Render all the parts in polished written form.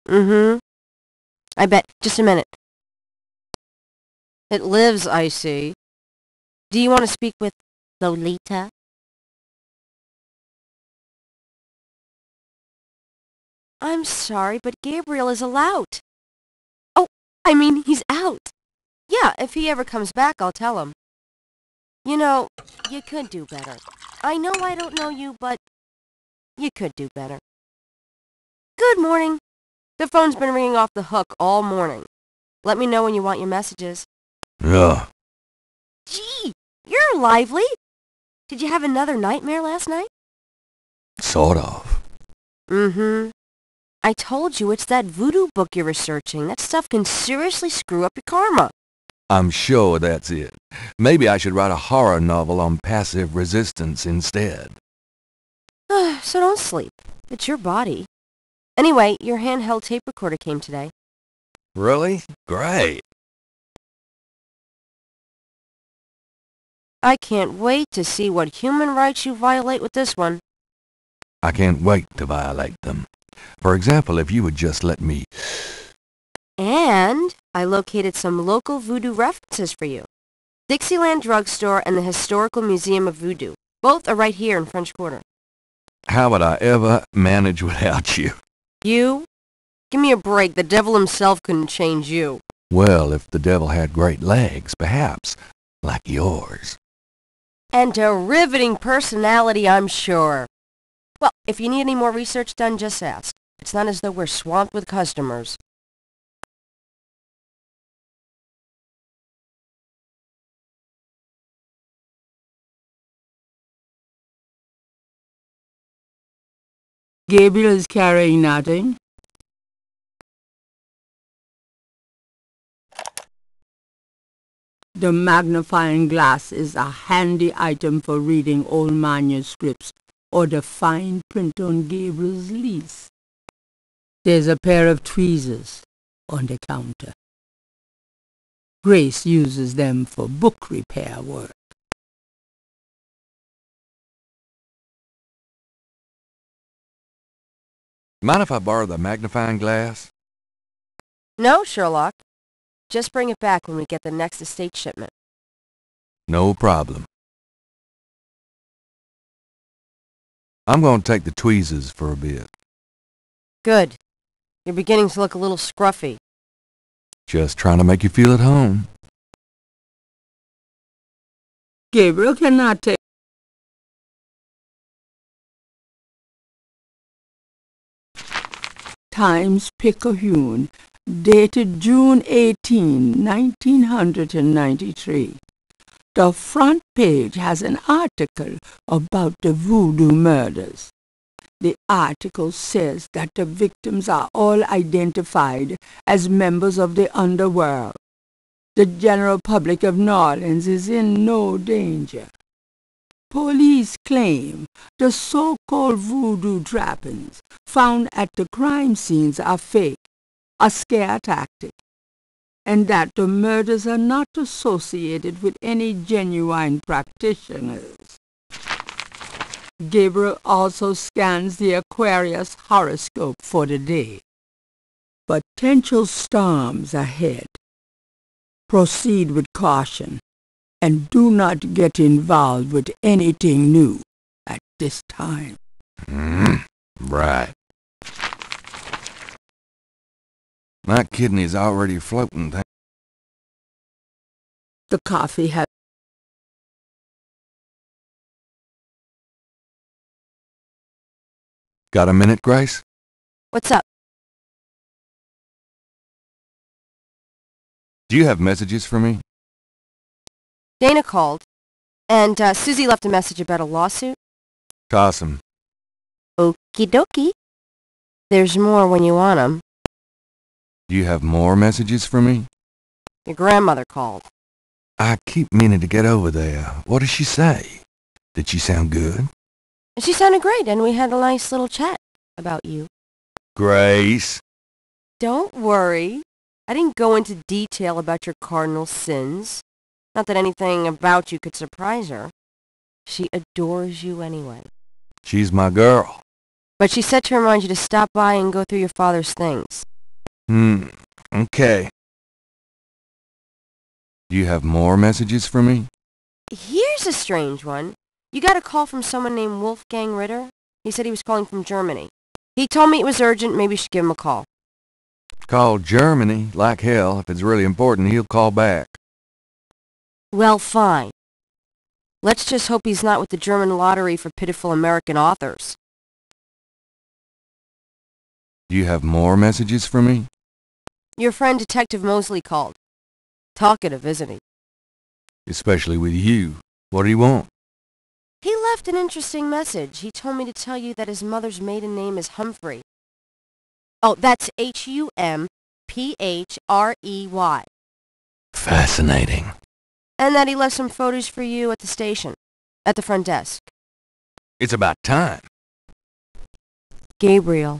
Mm-hmm. I bet. Just a minute. It lives, I see. Do you want to speak with Lolita? I'm sorry, but Gabriel is allowed. Oh, I mean, he's out. Yeah, if he ever comes back, I'll tell him. You know, you could do better. I know I don't know you, but you could do better. Good morning. The phone's been ringing off the hook all morning. Let me know when you want your messages. Yeah. Gee, you're lively. Did you have another nightmare last night? Sort of. Mm-hmm. I told you it's that voodoo book you're researching. That stuff can seriously screw up your karma. I'm sure that's it. Maybe I should write a horror novel on passive resistance instead. So don't sleep. It's your body. Anyway, your handheld tape recorder came today. Really? Great. I can't wait to see what human rights you violate with this one. I can't wait to violate them. For example, if you would just let me... And I located some local voodoo references for you. Dixieland Drugstore and the Historical Museum of Voodoo. Both are right here in French Quarter. How would I ever manage without you? You? Give me a break. The devil himself couldn't change you. Well, if the devil had great legs, perhaps, like yours. And a riveting personality, I'm sure. Well, if you need any more research done, just ask. It's not as though we're swamped with customers. Gabriel is carrying nothing. The magnifying glass is a handy item for reading old manuscripts or the fine print on Gabriel's lease. There's a pair of tweezers on the counter. Grace uses them for book repair work. Mind if I borrow the magnifying glass? No, Sherlock. Just bring it back when we get the next estate shipment. No problem. I'm going to take the tweezers for a bit. Good. You're beginning to look a little scruffy. Just trying to make you feel at home. Gabriel cannot take Times-Picayune, dated June 18, 1993. The front page has an article about the voodoo murders. The article says that the victims are all identified as members of the underworld. The general public of New Orleans is in no danger. Police claim the so-called voodoo trappings found at the crime scenes are fake, a scare tactic, and that the murders are not associated with any genuine practitioners. Gabriel also scans the Aquarius horoscope for the day. Potential storms ahead. Proceed with caution and do not get involved with anything new at this time. Right. My kidney's already floating. The coffee has Got a minute, Grace? What's up? Do you have messages for me? Dana called, and Susie left a message about a lawsuit. Toss 'em. Okie dokie. There's more when you want 'em. Do you have more messages for me? Your grandmother called. I keep meaning to get over there. What did she say? Did she sound good? She sounded great, and we had a nice little chat about you. Grace. Don't worry. I didn't go into detail about your cardinal sins. Not that anything about you could surprise her. She adores you anyway. She's my girl. But she said to remind you to stop by and go through your father's things. Okay. Do you have more messages for me? Here's a strange one. You got a call from someone named Wolfgang Ritter? He said he was calling from Germany. He told me it was urgent, maybe you should give him a call. Call Germany, like hell. If it's really important, he'll call back. Well, fine. Let's just hope he's not with the German lottery for pitiful American authors. Do you have more messages for me? Your friend Detective Mosley called. Talkative, isn't he? Especially with you. What do you want? He left an interesting message. He told me to tell you that his mother's maiden name is Humphrey. Oh, that's Humphhrey. Fascinating. And that he left some photos for you at the station, at the front desk. It's about time. Gabriel,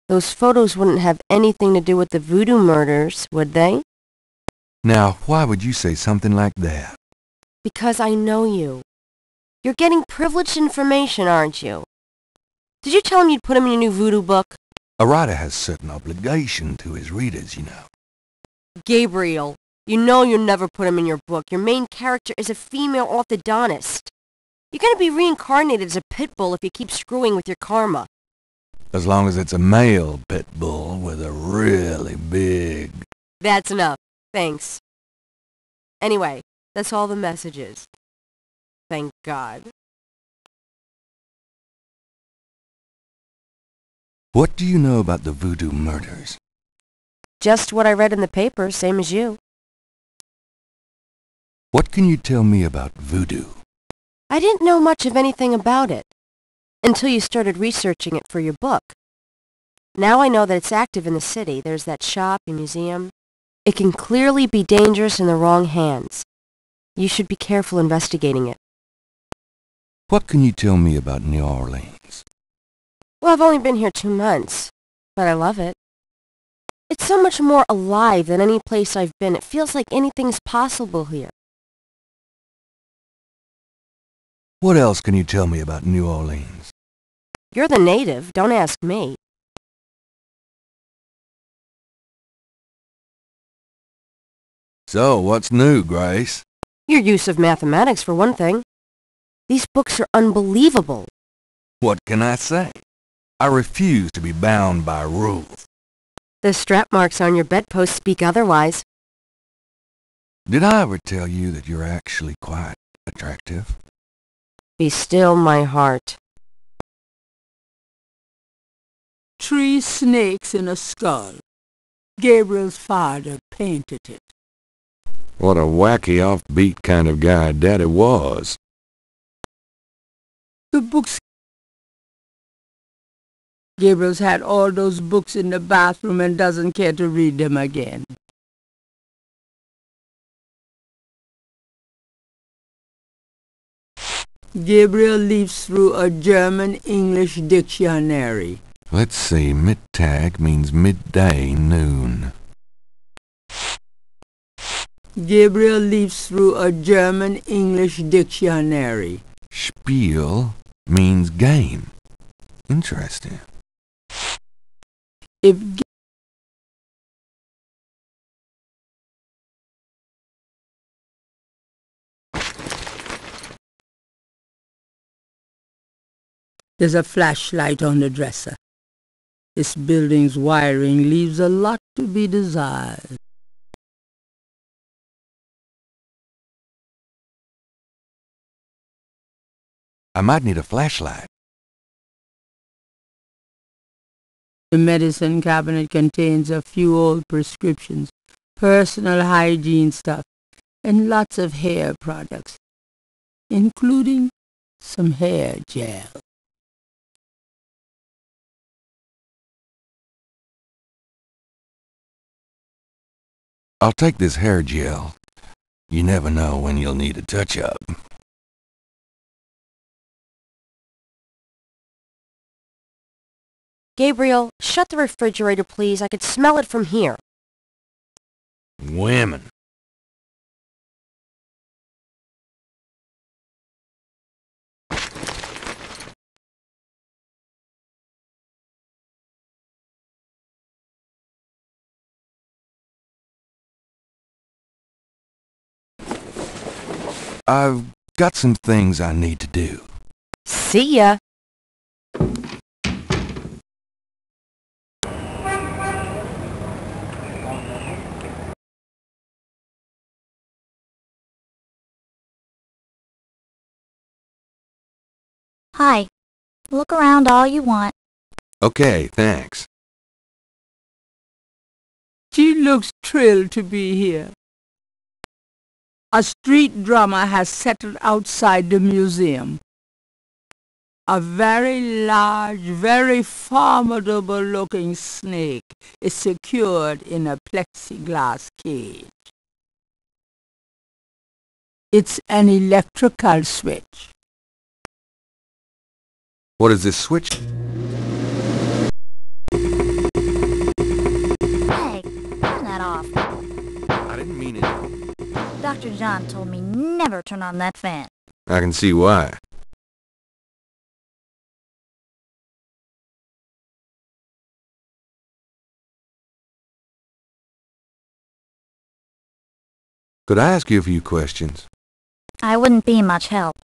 those photos wouldn't have anything to do with the voodoo murders, would they? Now, why would you say something like that? Because I know you. You're getting privileged information, aren't you? Did you tell him you'd put him in your new voodoo book? A writer has certain obligation to his readers, you know. Gabriel, you know you'll never put him in your book. Your main character is a female orthodontist. You're going to be reincarnated as a pit bull if you keep screwing with your karma. As long as it's a male pit bull with a really big... That's enough. Thanks. Anyway, that's all the messages. Thank God. What do you know about the voodoo murders? Just what I read in the paper, same as you. What can you tell me about voodoo? I didn't know much of anything about it until you started researching it for your book. Now I know that it's active in the city. There's that shop and museum. It can clearly be dangerous in the wrong hands. You should be careful investigating it. What can you tell me about New Orleans? Well, I've only been here 2 months, but I love it. It's so much more alive than any place I've been. It feels like anything's possible here. What else can you tell me about New Orleans? You're the native. Don't ask me. So, what's new, Grace? Your use of mathematics, for one thing. These books are unbelievable. What can I say? I refuse to be bound by rules. The strap marks on your bedpost speak otherwise. Did I ever tell you that you're actually quite attractive? Be still, my heart. 3 snakes in a skull. Gabriel's father painted it. What a wacky, offbeat kind of guy Daddy was. The books... Gabriel's had all those books in the bathroom and doesn't care to read them again. Gabriel leaves through a German-English dictionary. Let's see, Mittag means midday, noon. Gabriel leaves through a German-English dictionary. Spiel means game. Interesting. If There's a flashlight on the dresser. This building's wiring leaves a lot to be desired. I might need a flashlight. The medicine cabinet contains a few old prescriptions, personal hygiene stuff, and lots of hair products, including some hair gel. I'll take this hair gel. You never know when you'll need a touch-up. Gabriel, shut the refrigerator, please. I could smell it from here. Women. I've got some things I need to do. See ya. Hi. Look around all you want. Okay, thanks. She looks thrilled to be here. A street drama has settled outside the museum. A very large, very formidable-looking snake is secured in a plexiglass cage. It's an electrical switch. What is this switch? Hey, turn that off. I didn't mean it. Dr. John told me never turn on that fan. I can see why. Could I ask you a few questions? I wouldn't be much help.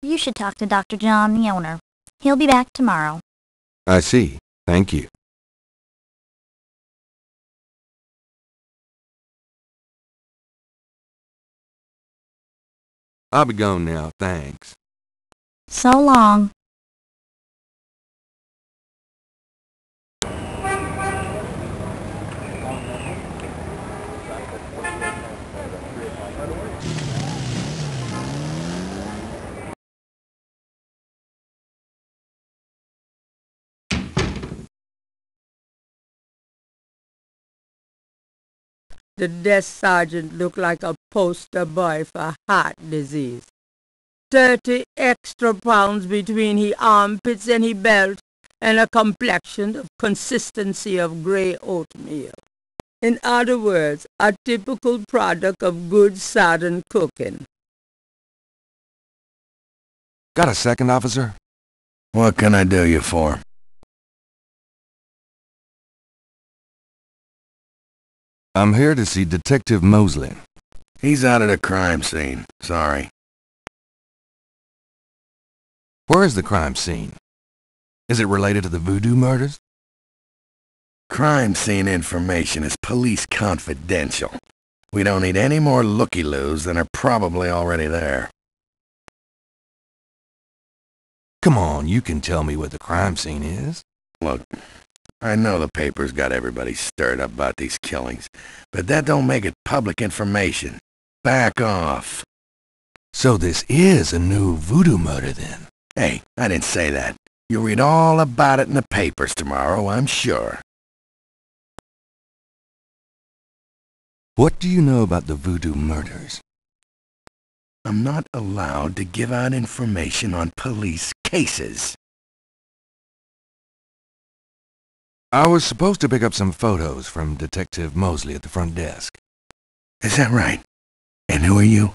You should talk to Dr. John, the owner. He'll be back tomorrow. I see. Thank you. I'll be gone now, thanks. So long. The desk sergeant looked like a poster boy for heart disease. 30 extra pounds between his armpits and his belt, and a complexion of consistency of grey oatmeal. In other words, a typical product of good southern cooking. Got a second, officer? What can I do you for? I'm here to see Detective Mosley. He's out at the crime scene. Sorry. Where is the crime scene? Is it related to the voodoo murders? Crime scene information is police confidential. We don't need any more looky-loos than are probably already there. Come on, you can tell me where the crime scene is. Look, I know the paper's got everybody stirred up about these killings, but that don't make it public information. Back off. So this is a new voodoo murder then? Hey, I didn't say that. You'll read all about it in the papers tomorrow, I'm sure. What do you know about the voodoo murders? I'm not allowed to give out information on police cases. I was supposed to pick up some photos from Detective Mosley at the front desk. Is that right? And who are you?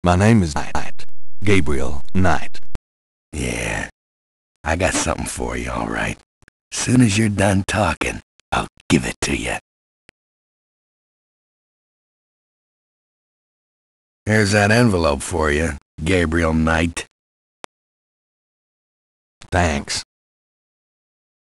My name is Knight. Gabriel Knight. Yeah, I got something for you, all right. Soon as you're done talking, I'll give it to you. Here's that envelope for you, Gabriel Knight. Thanks.